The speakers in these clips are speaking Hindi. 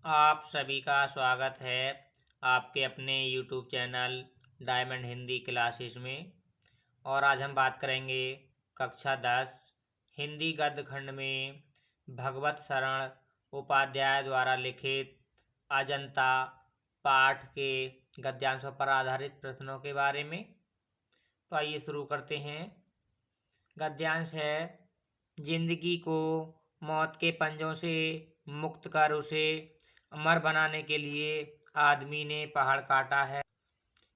आप सभी का स्वागत है आपके अपने YouTube channel diamond Hindi classes में। और आज हम बात करेंगे कक्षा 10 हिंदी गद्य खंड में भगवत शरण उपाध्याय द्वारा लिखित अजंता पाठ के गद्यांशों पर आधारित प्रश्नों के बारे में। तो आइए शुरू करते हैं। गद्यांश है, जिंदगी को मौत के पंजों से मुक्त कर उसे अमर बनाने के लिए आदमी ने पहाड़ काटा है।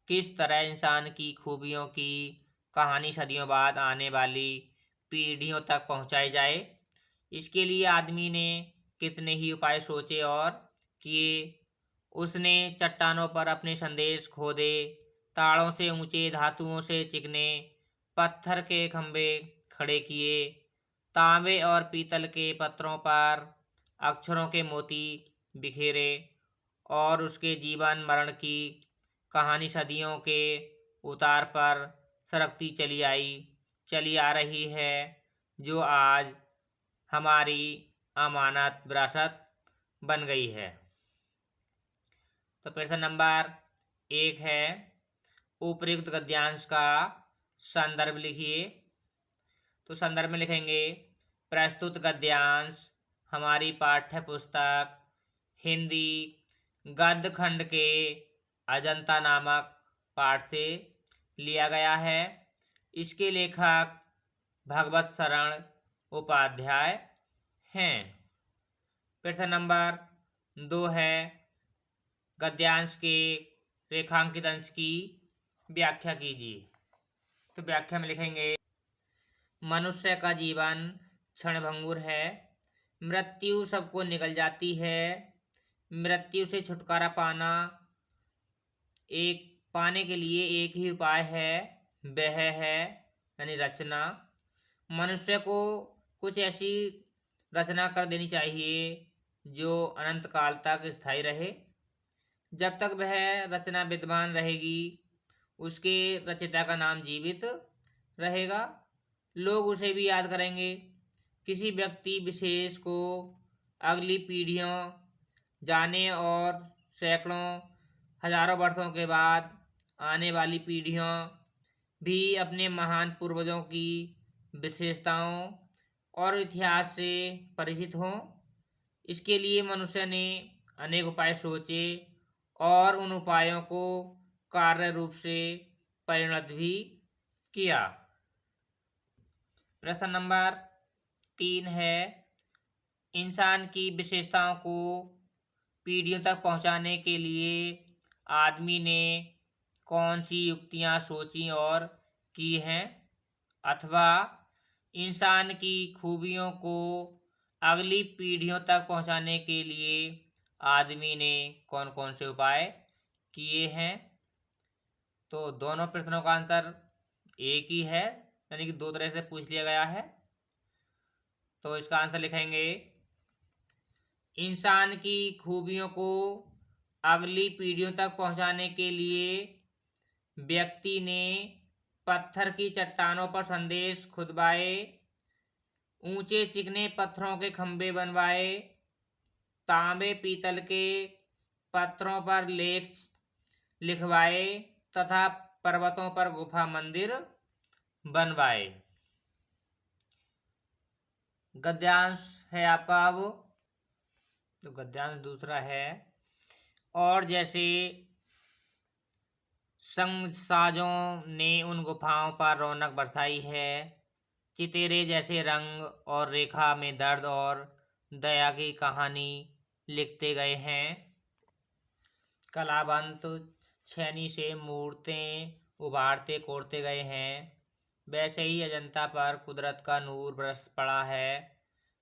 किस तरह इंसान की खूबियों की कहानी सदियों बाद आने वाली पीढ़ियों तक पहुंचाई जाए, इसके लिए आदमी ने कितने ही उपाय सोचे और किए। उसने चट्टानों पर अपने संदेश खोदे, ताड़ों से ऊंचे, धातुओं से चिकने पत्थर के खंभे खड़े किए, तांबे और पीतल के पत्रों पर अक्षरों के मोती बिखेरे, और उसके जीवन मरण की कहानी सदियों के उतार पर सरकती चली आ रही है, जो आज हमारी अमानत विरासत बन गई है। तो प्रश्न नंबर 1 है, उपर्युक्त गद्यांश का संदर्भ लिखिए। तो संदर्भ में लिखेंगे, प्रस्तुत गद्यांश हमारी पाठ्य पुस्तक हिंदी गद्य खंड के अजंता नामक पाठ से लिया गया है। इसके लेखक भगवत शरण उपाध्याय हैं। प्रश्न नंबर 2 है, गद्यांश के रेखांकित अंश की व्याख्या कीजिए। तो व्याख्या में लिखेंगे, मनुष्य का जीवन क्षणभंगुर है, मृत्यु सबको निगल जाती है। मृत्यु से छुटकारा पाने के लिए एक ही उपाय है, वह है यानी रचना। मनुष्य को कुछ ऐसी रचना कर देनी चाहिए जो अनंत काल तक स्थायी रहे। जब तक वह रचना विद्यमान रहेगी, उसके रचयिता का नाम जीवित रहेगा। लोग उसे भी याद करेंगे। किसी व्यक्ति विशेष को अगली पीढ़ियों जाने और सैकड़ों हजारों वर्षों के बाद आने वाली पीढ़ियों भी अपने महान पूर्वजों की विशेषताओं और इतिहास से परिचित हों। इसके लिए मनुष्य ने अनेक उपाय सोचे और उन उपायों को कार्य रूप से परिणत भी किया। प्रश्न नंबर 3 है, इंसान की विशेषताओं को पीढ़ियों तक पहुंचाने के लिए आदमी ने कौन सी युक्तियां सोची और की हैं, अथवा इंसान की खूबियों को अगली पीढ़ियों तक पहुंचाने के लिए आदमी ने कौन कौन से उपाय किए हैं। तो दोनों प्रश्नों का आंसर एक ही है, यानी कि दो तरह से पूछ लिया गया है। तो इसका आंसर लिखेंगे, इंसान की खूबियों को अगली पीढ़ियों तक पहुंचाने के लिए व्यक्ति ने पत्थर की चट्टानों पर संदेश खुदवाए, ऊंचे चिकने पत्थरों के खंभे बनवाए, तांबे पीतल के पत्थरों पर लेख लिखवाए तथा पर्वतों पर गुफा मंदिर बनवाए। गद्यांश है आपका अब। तो गद्यांश दूसरा है, और जैसे संगसाजों ने उन गुफाओं पर रौनक बरसाई है, चितेरे जैसे रंग और रेखा में दर्द और दया की कहानी लिखते गए हैं। कलावंत छेनी से मूर्तें उभारते कोरते गए हैं। वैसे ही अजंता पर कुदरत का नूर बरस पड़ा है।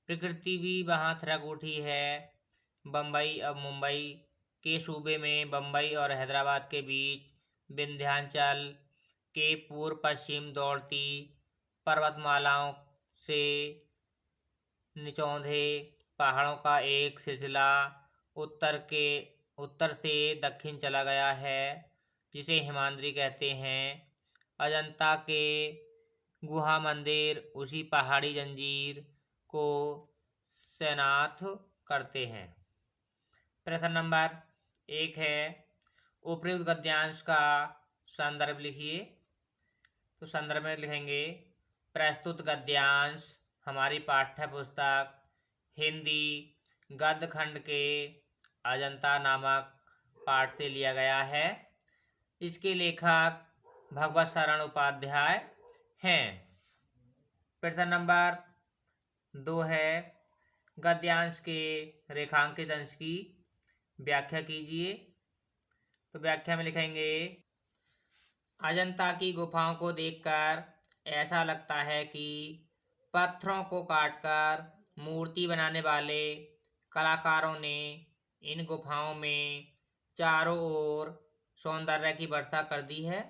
प्रकृति भी वहाँ थिरक उठी है। बम्बई अब मुंबई के सूबे में बम्बई और हैदराबाद के बीच विंध्याचल के पूर्व पश्चिम दौड़ती पर्वतमालाओं से निचौंधे पहाड़ों का एक सिलसिला उत्तर से दक्षिण चला गया है, जिसे हिमाद्री कहते हैं। अजंता के गुहा मंदिर उसी पहाड़ी जंजीर को शनाख्त करते हैं। प्रश्न नंबर 1 है, उपयुक्त गद्यांश का संदर्भ लिखिए। तो संदर्भ में लिखेंगे, प्रस्तुत गद्यांश हमारी पाठ्य पुस्तक हिंदी गद्य खंड के अजंता नामक पाठ से लिया गया है। इसके लेखक भगवत शरण उपाध्याय हैं। प्रश्न नंबर 2 है, गद्यांश के रेखांकित अंश की व्याख्या कीजिए। तो व्याख्या में लिखेंगे, अजंता की गुफाओं को देखकर ऐसा लगता है कि पत्थरों को काटकर मूर्ति बनाने वाले कलाकारों ने इन गुफाओं में चारों ओर सौंदर्य की वर्षा कर दी है।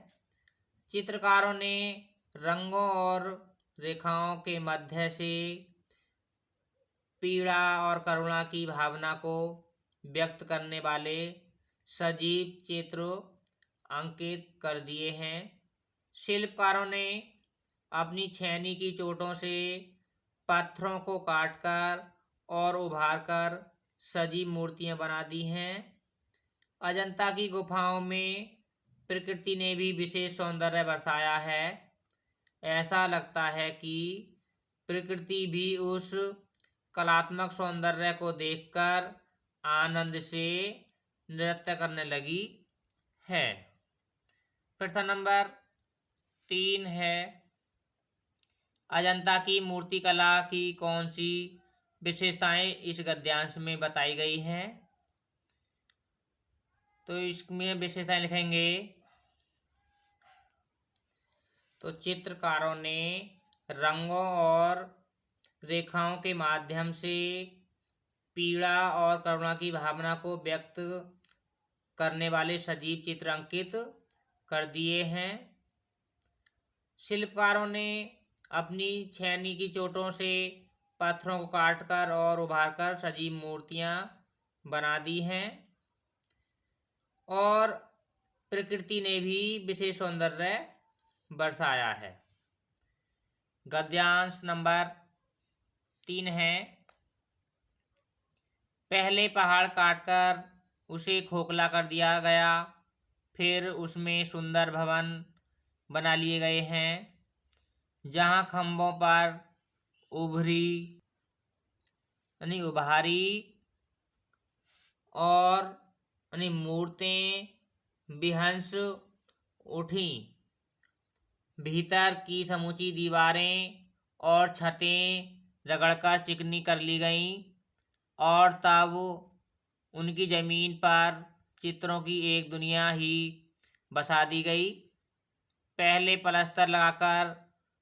चित्रकारों ने रंगों और रेखाओं के मध्य से पीड़ा और करुणा की भावना को व्यक्त करने वाले सजीव चित्र अंकित कर दिए हैं। शिल्पकारों ने अपनी छेनी की चोटों से पत्थरों को काटकर और उभारकर सजीव मूर्तियां बना दी हैं। अजंता की गुफाओं में प्रकृति ने भी विशेष सौंदर्य बरसाया है। ऐसा लगता है कि प्रकृति भी उस कलात्मक सौंदर्य को देखकर आनंद से नृत्य करने लगी है। प्रश्न नंबर 3 है, अजंता की मूर्तिकला की कौन सी विशेषताएं इस गद्यांश में बताई गई हैं। तो इसमें विशेषताएं लिखेंगे, तो चित्रकारों ने रंगों और रेखाओं के माध्यम से पीड़ा और करुणा की भावना को व्यक्त करने वाले सजीव चित्र अंकित कर दिए हैं। शिल्पकारों ने अपनी छेनी की चोटों से पत्थरों को काटकर और उभारकर सजीव मूर्तियां बना दी हैं। और प्रकृति ने भी विशेष सौंदर्य बरसाया है। गद्यांश नंबर 3 है, पहले पहाड़ काटकर उसे खोखला कर दिया गया, फिर उसमें सुंदर भवन बना लिए गए हैं, जहां खंभों पर उभारी और मूर्तें विहंस उठी। भीतर की समूची दीवारें और छतें रगड़कर चिकनी कर ली गईं और तब उनकी जमीन पर चित्रों की एक दुनिया ही बसा दी गई। पहले पलस्तर लगाकर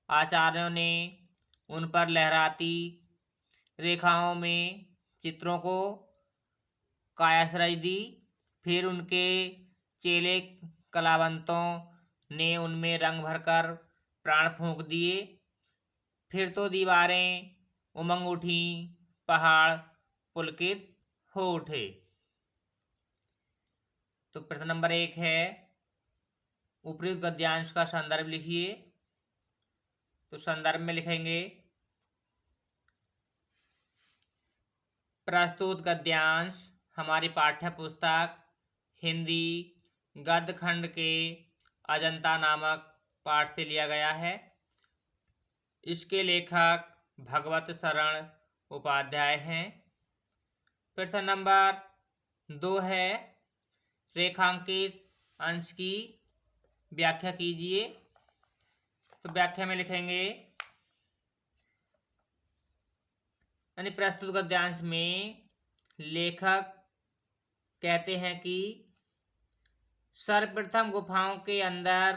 आचार्यों ने उन पर लहराती रेखाओं में चित्रों को कायाश्रय दी। फिर उनके चेले कलावंतों ने उनमें रंग भरकर प्राण फूंक दिए। फिर तो दीवारें उमंग उठी, पहाड़ पुलकित हो उठे। तो प्रश्न नंबर 1 है, उपयुक्त गद्यांश का संदर्भ लिखिए। तो संदर्भ में लिखेंगे, प्रस्तुत गद्यांश हमारी पाठ्य पुस्तक हिंदी गद्य खंड के अजंता नामक पाठ से लिया गया है। इसके लेखक भगवत शरण उपाध्याय हैं। प्रश्न नंबर 2 है, रेखांकित अंश की व्याख्या कीजिए। तो व्याख्या में लिखेंगे, प्रस्तुत गद्यांश में लेखक कहते हैं कि सर्वप्रथम गुफाओं के अंदर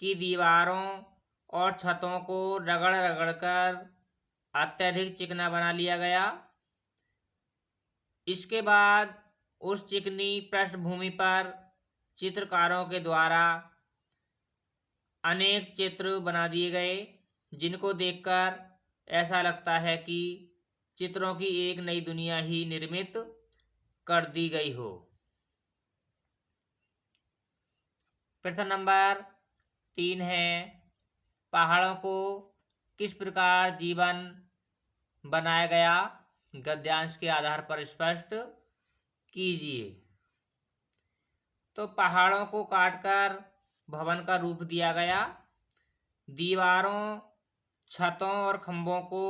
की दीवारों और छतों को रगड़ रगड़ कर अत्यधिक चिकना बना लिया गया। इसके बाद उस चिकनी पृष्ठभूमि पर चित्रकारों के द्वारा अनेक चित्र बना दिए गए, जिनको देखकर ऐसा लगता है कि चित्रों की एक नई दुनिया ही निर्मित कर दी गई हो। प्रश्न नंबर 3 है, पहाड़ों को किस प्रकार जीवन बनाया गया, गद्यांश के आधार पर स्पष्ट कीजिए। तो पहाड़ों को काटकर भवन का रूप दिया गया। दीवारों, छतों और खंभों को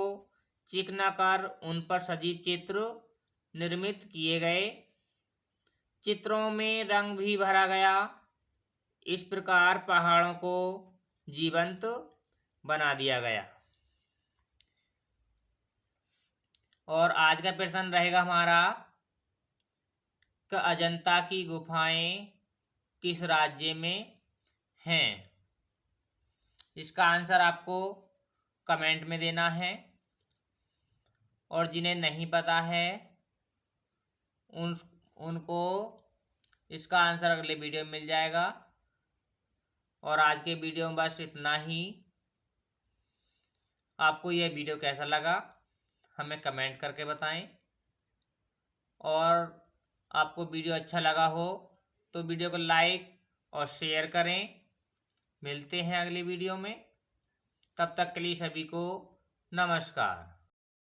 चिकना कर उन पर सजीव चित्र निर्मित किए गए। चित्रों में रंग भी भरा गया। इस प्रकार पहाड़ों को जीवंत बना दिया गया। और आज का प्रश्न रहेगा हमारा कि अजंता की गुफाएं किस राज्य में हैं। इसका आंसर आपको कमेंट में देना है। और जिन्हें नहीं पता है उनको इसका आंसर अगले वीडियो में मिल जाएगा। और आज के वीडियो में बस इतना ही। आपको यह वीडियो कैसा लगा हमें कमेंट करके बताएं। और आपको वीडियो अच्छा लगा हो तो वीडियो को लाइक और शेयर करें। मिलते हैं अगली वीडियो में। तब तक के लिए सभी को नमस्कार।